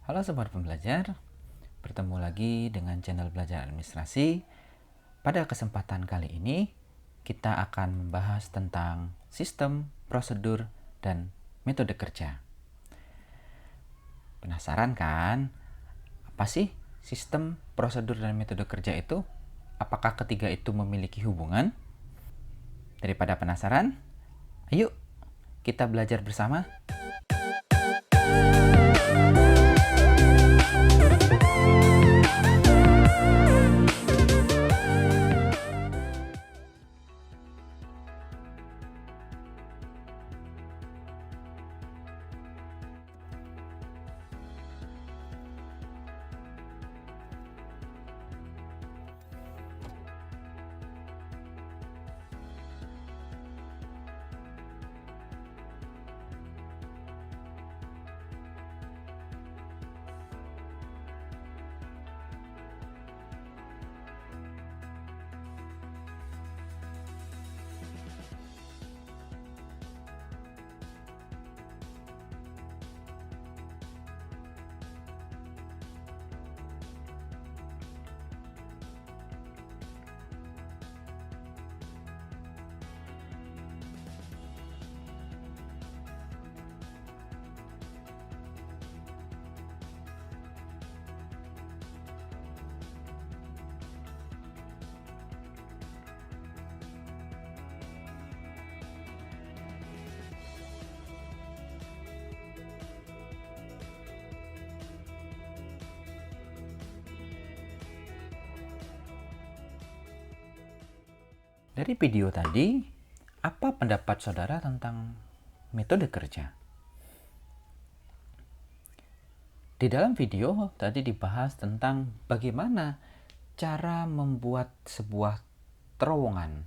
Halo Sobat Pembelajar, bertemu lagi dengan channel Belajar Administrasi. Pada kesempatan kali ini, kita akan membahas tentang sistem, prosedur, dan metode kerja. Penasaran kan? Apa sih sistem, prosedur, dan metode kerja itu? Apakah ketiga itu memiliki hubungan? Daripada penasaran, ayo kita belajar bersama. Dari video tadi, apa pendapat saudara tentang metode kerja? Di dalam video tadi dibahas tentang bagaimana cara membuat sebuah terowongan.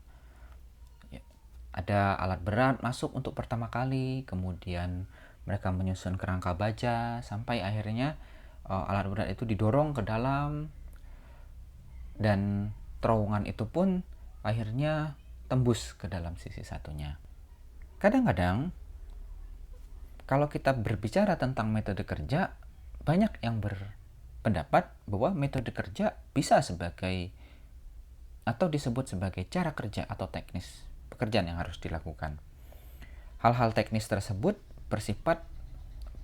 Ada alat berat masuk untuk pertama kali, kemudian mereka menyusun kerangka baja, sampai akhirnya alat berat itu didorong ke dalam, dan terowongan itu pun akhirnya tembus ke dalam sisi satunya. Kadang-kadang kalau kita berbicara tentang metode kerja, banyak yang berpendapat bahwa metode kerja bisa sebagai atau disebut sebagai cara kerja atau teknis pekerjaan yang harus dilakukan. Hal-hal teknis tersebut bersifat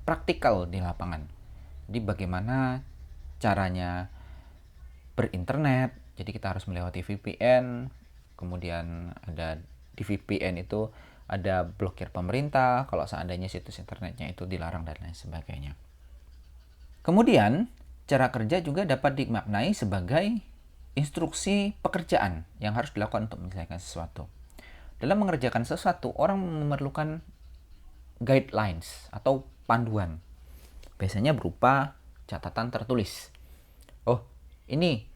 praktikal di lapangan. Jadi bagaimana caranya berinternet, jadi kita harus melewati VPN, kemudian ada di VPN itu ada blokir pemerintah kalau seandainya situs internetnya itu dilarang dan lain sebagainya. Kemudian cara kerja juga dapat dimaknai sebagai instruksi pekerjaan yang harus dilakukan untuk menyelesaikan sesuatu. Dalam mengerjakan sesuatu, orang memerlukan guidelines atau panduan. Biasanya berupa catatan tertulis. Oh, ini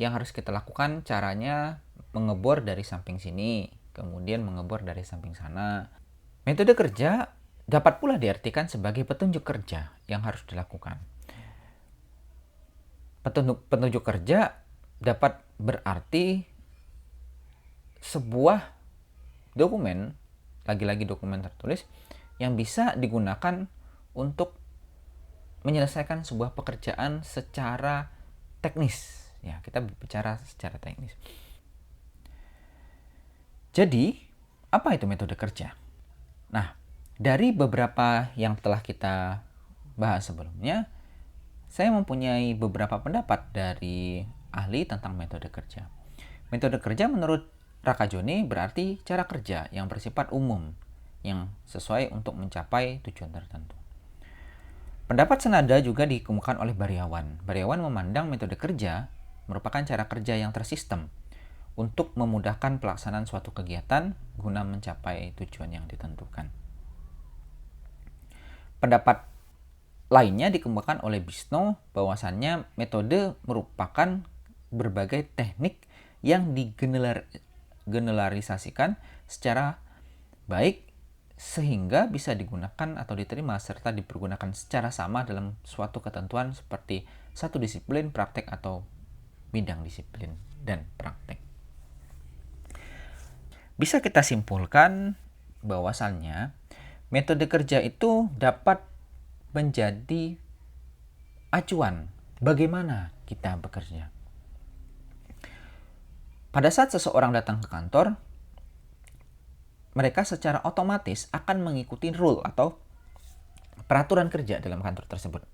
yang harus kita lakukan, caranya mengebor dari samping sini, kemudian mengebor dari samping sana. Metode kerja dapat pula diartikan sebagai petunjuk kerja yang harus dilakukan. Petunjuk kerja dapat berarti sebuah dokumen, lagi-lagi dokumen tertulis, yang bisa digunakan untuk menyelesaikan sebuah pekerjaan secara teknis. Ya, kita berbicara secara teknis. Jadi, apa itu metode kerja? Nah, dari beberapa yang telah kita bahas sebelumnya, saya mempunyai beberapa pendapat dari ahli tentang metode kerja. Metode kerja menurut Rakajoni berarti cara kerja yang bersifat umum, yang sesuai untuk mencapai tujuan tertentu. Pendapat senada juga dikemukakan oleh Baryawan. Baryawan memandang metode kerja merupakan cara kerja yang tersistem untuk memudahkan pelaksanaan suatu kegiatan guna mencapai tujuan yang ditentukan. Pendapat lainnya dikemukakan oleh Bisno bahwasannya metode merupakan berbagai teknik yang digeneralisasikan secara baik sehingga bisa digunakan atau diterima serta dipergunakan secara sama dalam suatu ketentuan seperti satu disiplin, praktek, atau bidang disiplin dan praktek. Bisa kita simpulkan bahwasannya metode kerja itu dapat menjadi acuan bagaimana kita bekerja. Pada saat seseorang datang ke kantor, mereka secara otomatis akan mengikuti rule atau peraturan kerja dalam kantor tersebut.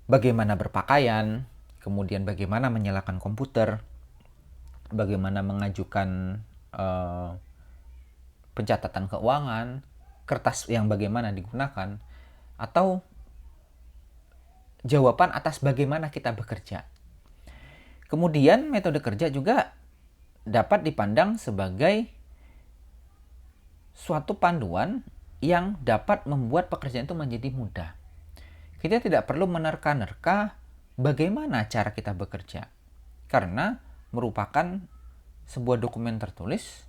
Bagaimana berpakaian, kemudian bagaimana menyalakan komputer, bagaimana mengajukan pencatatan keuangan, kertas yang bagaimana digunakan, atau jawaban atas bagaimana kita bekerja. Kemudian metode kerja juga dapat dipandang sebagai suatu panduan yang dapat membuat pekerjaan itu menjadi mudah. Kita tidak perlu menerka-nerka bagaimana cara kita bekerja, karena merupakan sebuah dokumen tertulis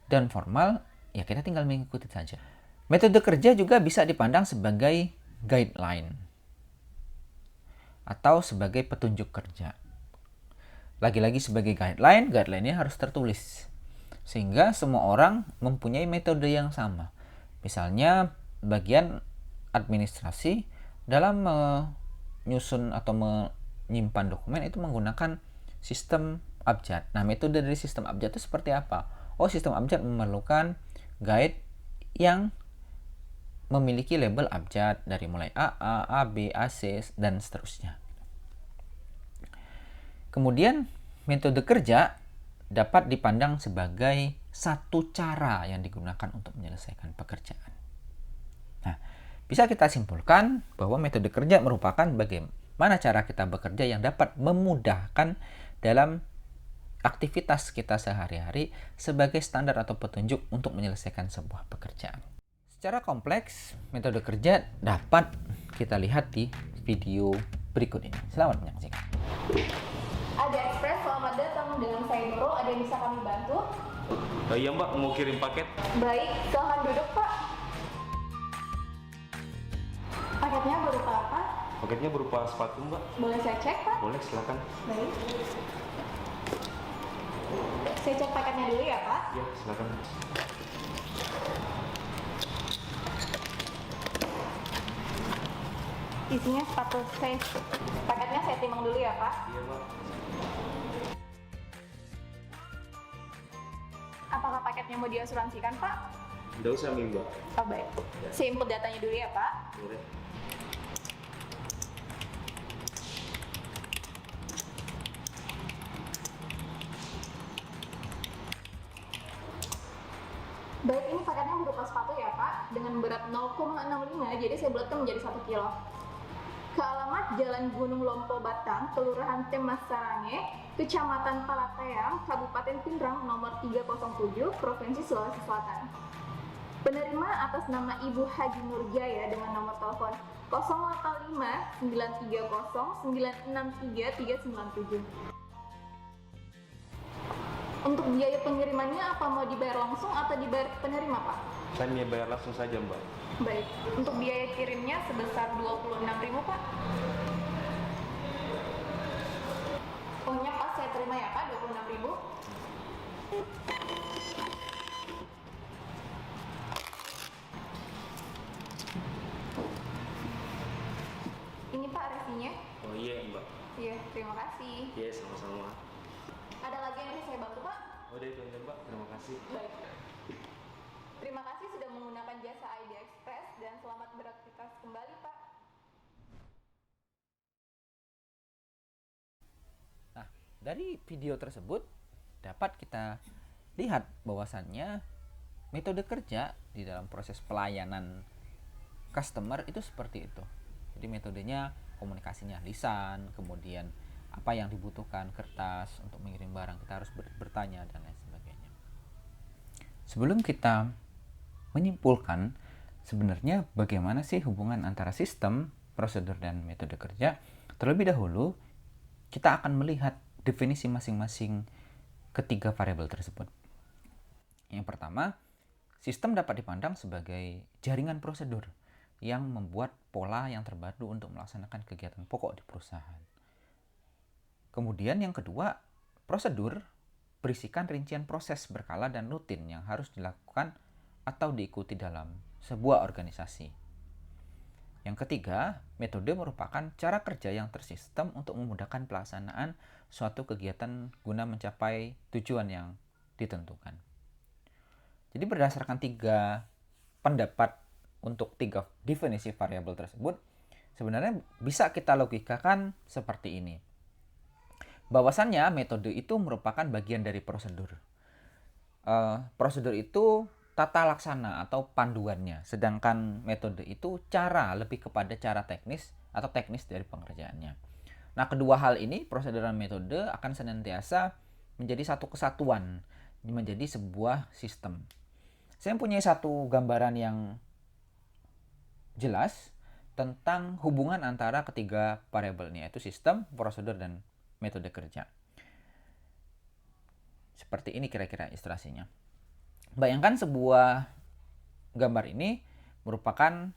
dan formal, ya kita tinggal mengikuti saja. Metode kerja juga bisa dipandang sebagai guideline atau sebagai petunjuk kerja. Lagi-lagi sebagai guideline-nya harus tertulis. Sehingga semua orang mempunyai metode yang sama. Misalnya bagian administrasi dalam menyusun atau menyimpan dokumen itu menggunakan sistem abjad. Nah, metode dari sistem abjad itu seperti apa? Oh, sistem abjad memerlukan guide yang memiliki label abjad dari mulai AA, AB, AC, dan seterusnya. Kemudian metode kerja dapat dipandang sebagai satu cara yang digunakan untuk menyelesaikan pekerjaan. Nah, bisa kita simpulkan bahwa metode kerja merupakan bagaimana cara kita bekerja yang dapat memudahkan dalam aktivitas kita sehari-hari sebagai standar atau petunjuk untuk menyelesaikan sebuah pekerjaan. Secara kompleks, metode kerja dapat kita lihat di video berikut ini. Selamat menyaksikan. Ada Express, selamat datang. Dengan saya Nurul, ada yang bisa kami bantu? Iya Mbak, mau kirim paket. Baik, silahkan duduk Pak. Paketnya berupa apa? Paketnya berupa sepatu Mbak. Boleh saya cek Pak? Boleh, silakan. Baik. Saya cek paketnya dulu ya Pak. Iya, silakan. Isinya sepatu saya. Paketnya saya timbang dulu ya Pak. Iya Mbak. Apakah paketnya mau diasuransikan Pak? Tidak usah Mbak. Oh baik. Saya input datanya dulu ya Pak. Boleh. Baik, ini paketnya berupa sepatu ya Pak, dengan berat 0,65, jadi saya bulatkan menjadi 1 kilo. Ke alamat Jalan Gunung Lompo Batang, Kelurahan Temas Sarange, Kecamatan Palatayang, Kabupaten Pindrang, nomor 307, Provinsi Sulawesi Selatan. Penerima atas nama Ibu Haji Nurjaya dengan nomor telepon 085 930 963 397. Untuk biaya pengirimannya apa mau dibayar langsung atau dibayar penerima Pak? Kan ya bayar langsung saja Mbak. Baik, untuk biaya kirimnya sebesar 26.000 Pak. Uangnya pas saya terima ya Pak, 26.000. Ini Pak resinya. Oh iya Mbak. Iya, terima kasih. Iya, sama-sama. Ada lagi yang bisa saya bantu Pak? Udah itu aja Mbak, terima kasih. Baik. Terima kasih sudah menggunakan jasa ID Express dan selamat beraktivitas kembali Pak. Nah, dari video tersebut dapat kita lihat bahwasannya metode kerja di dalam proses pelayanan customer itu seperti itu. Jadi metodenya komunikasinya lisan, kemudian apa yang dibutuhkan, kertas untuk mengirim barang, kita harus bertanya dan lain sebagainya. Sebelum kita menyimpulkan sebenarnya bagaimana sih hubungan antara sistem, prosedur, dan metode kerja, terlebih dahulu kita akan melihat definisi masing-masing ketiga variabel tersebut. Yang pertama, sistem dapat dipandang sebagai jaringan prosedur yang membuat pola yang terpadu untuk melaksanakan kegiatan pokok di perusahaan. Kemudian yang kedua, prosedur berisikan rincian proses berkala dan rutin yang harus dilakukan atau diikuti dalam sebuah organisasi. Yang ketiga, metode merupakan cara kerja yang tersistem untuk memudahkan pelaksanaan suatu kegiatan guna mencapai tujuan yang ditentukan. Jadi berdasarkan 3 pendapat untuk 3 definisi variabel tersebut, sebenarnya bisa kita logikakan seperti ini. Bahwasannya metode itu merupakan bagian dari prosedur. Prosedur itu tata laksana atau panduannya, sedangkan metode itu cara, lebih kepada cara teknis atau teknis dari pengerjaannya. Nah, kedua hal ini, prosedur dan metode, akan senantiasa menjadi satu kesatuan, menjadi sebuah sistem. Saya punya satu gambaran yang jelas tentang hubungan antara ketiga variabel ini, yaitu sistem, prosedur, dan metode kerja. Seperti ini kira-kira ilustrasinya. Bayangkan sebuah gambar ini merupakan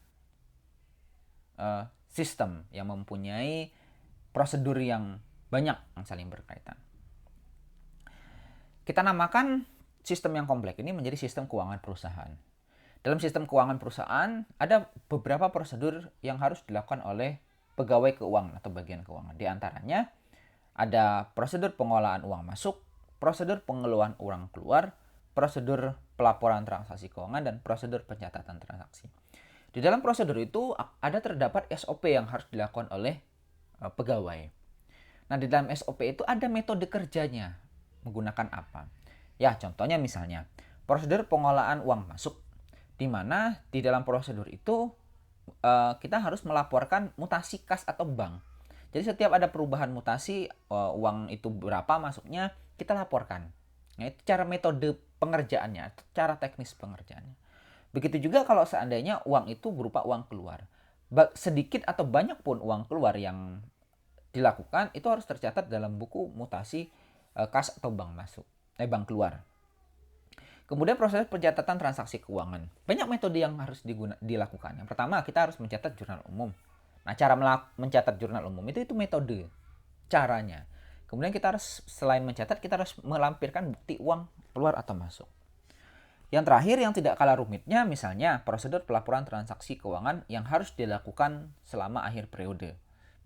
sistem yang mempunyai prosedur yang banyak yang saling berkaitan. Kita namakan sistem yang kompleks ini menjadi sistem keuangan perusahaan. Dalam sistem keuangan perusahaan ada beberapa prosedur yang harus dilakukan oleh pegawai keuangan atau bagian keuangan. Di antaranya ada prosedur pengolahan uang masuk, prosedur pengeluaran uang keluar, prosedur pelaporan transaksi keuangan, dan prosedur pencatatan transaksi. Di dalam prosedur itu ada terdapat SOP yang harus dilakukan oleh pegawai. Nah, di dalam SOP itu ada metode kerjanya. Menggunakan apa? Ya, contohnya misalnya prosedur pengolahan uang masuk, di mana di dalam prosedur itu kita harus melaporkan mutasi kas atau bank. Jadi setiap ada perubahan mutasi, uang itu berapa masuknya, kita laporkan. Nah, itu cara metode pengerjaannya, cara teknis pengerjaannya. Begitu juga kalau seandainya uang itu berupa uang keluar. Sedikit atau banyak pun uang keluar yang dilakukan, itu harus tercatat dalam buku mutasi kas atau bank masuk, bank keluar. Kemudian proses pencatatan transaksi keuangan. Banyak metode yang harus dilakukan. Yang pertama, kita harus mencatat jurnal umum. Nah, cara mencatat jurnal umum itu metode, caranya. Kemudian kita harus, selain mencatat, kita harus melampirkan bukti uang keluar atau masuk. Yang terakhir yang tidak kalah rumitnya, misalnya prosedur pelaporan transaksi keuangan yang harus dilakukan selama akhir periode.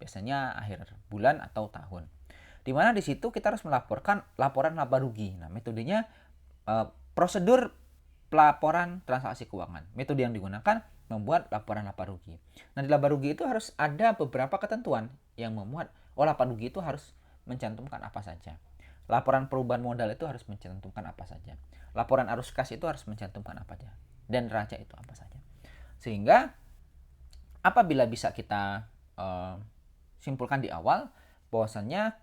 Biasanya akhir bulan atau tahun. Di mana di situ kita harus melaporkan laporan laba rugi. Nah, metodenya prosedur pelaporan transaksi keuangan. Metode yang digunakan membuat laporan laba rugi. Nah, di laba rugi itu harus ada beberapa ketentuan yang memuat laba rugi itu harus mencantumkan apa saja. Laporan perubahan modal itu harus mencantumkan apa saja. Laporan arus kas itu harus mencantumkan apa saja. Dan neraca itu apa saja. Sehingga apabila bisa kita simpulkan di awal bahwasannya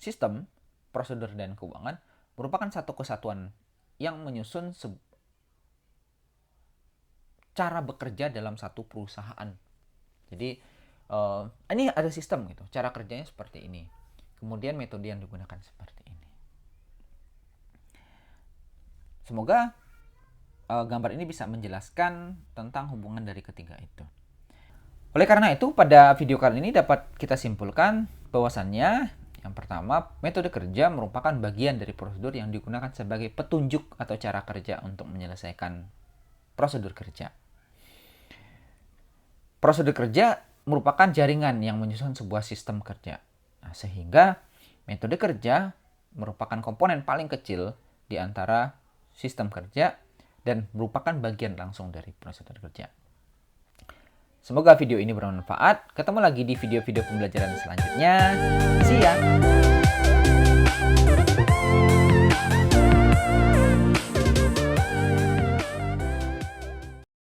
sistem, prosedur, dan keuangan merupakan satu kesatuan yang menyusun cara bekerja dalam satu perusahaan. Jadi ini ada sistem gitu, cara kerjanya seperti ini. Kemudian metode yang digunakan seperti ini. Semoga gambar ini bisa menjelaskan tentang hubungan dari ketiga itu. Oleh karena itu, pada video kali ini dapat kita simpulkan bahwasannya yang pertama, metode kerja merupakan bagian dari prosedur yang digunakan sebagai petunjuk atau cara kerja untuk menyelesaikan prosedur kerja. Prosedur kerja merupakan jaringan yang menyusun sebuah sistem kerja. Nah, sehingga metode kerja merupakan komponen paling kecil di antara sistem kerja dan merupakan bagian langsung dari prosedur kerja. Semoga video ini bermanfaat. Ketemu lagi di video-video pembelajaran selanjutnya. See ya!